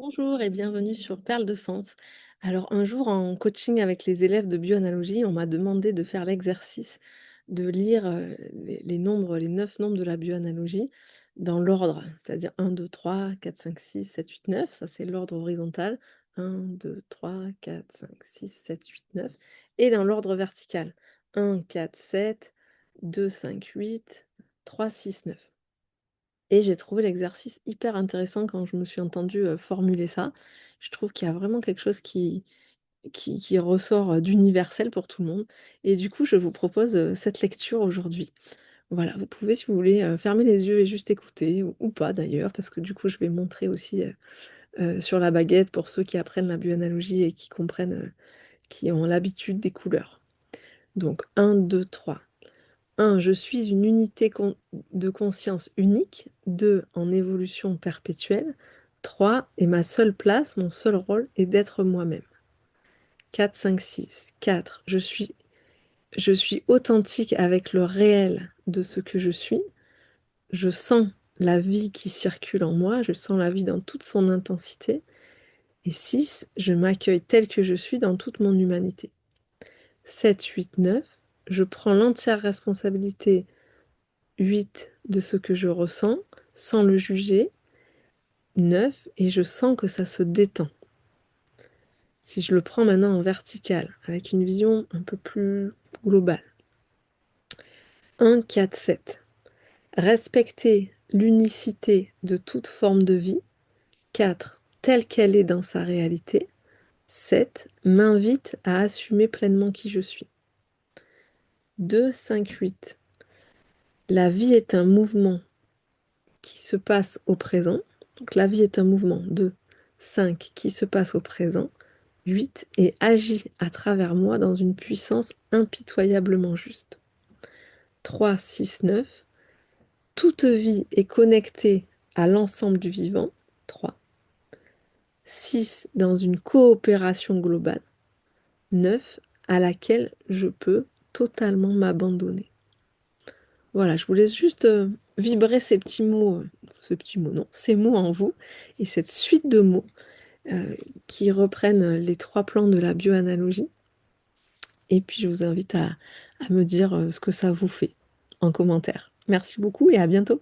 Bonjour et bienvenue sur Perle de Sens. Alors un jour en coaching avec les élèves de bioanalogie, on m'a demandé de faire l'exercice de lire les nombres, les 9 nombres de la bioanalogie dans l'ordre, c'est-à-dire 1, 2, 3, 4, 5, 6, 7, 8, 9. Ça c'est l'ordre horizontal. 1, 2, 3, 4, 5, 6, 7, 8, 9. Et dans l'ordre vertical. 1, 4, 7, 2, 5, 8, 3, 6, 9. Et j'ai trouvé l'exercice hyper intéressant quand je me suis entendue, formuler ça. Je trouve qu'il y a vraiment quelque chose qui ressort, d'universel pour tout le monde et du coup, je vous propose, cette lecture aujourd'hui. Voilà, vous pouvez, si vous voulez, fermer les yeux et juste écouter ou pas d'ailleurs, parce que du coup, je vais montrer aussi, sur la baguette pour ceux qui apprennent la bioanalogie et qui comprennent, qui ont l'habitude des couleurs. Donc 1, 2, 3. 1. Je suis une unité de conscience unique. 2. En évolution perpétuelle. 3. Et ma seule place, mon seul rôle est d'être moi-même. 4, 5, 6. 4. Je suis authentique avec le réel de ce que je suis. Je sens la vie qui circule en moi. Je sens la vie dans toute son intensité. Et 6. Je m'accueille tel que je suis dans toute mon humanité. 7, 8, 9. Je prends l'entière responsabilité 8 de ce que je ressens, sans le juger. 9 et je sens que ça se détend. Si je le prends maintenant en vertical, avec une vision un peu plus globale. 1, 4, 7. Respecter l'unicité de toute forme de vie. 4. Telle qu'elle est dans sa réalité. 7. M'invite à assumer pleinement qui je suis. 2, 5, 8. La vie est un mouvement qui se passe au présent. Donc la vie est un mouvement. 2, 5 qui se passe au présent. 8 et agit à travers moi dans une puissance impitoyablement juste. 3, 6, 9. Toute vie est connectée à l'ensemble du vivant. 3. 6. Dans une coopération globale. 9. À laquelle je peux totalement m'abandonner. Voilà, je vous laisse juste vibrer ces petits mots, non, ces mots en vous, et cette suite de mots qui reprennent les 3 plans de la bioanalogie. Et puis je vous invite à me dire ce que ça vous fait en commentaire. Merci beaucoup et à bientôt.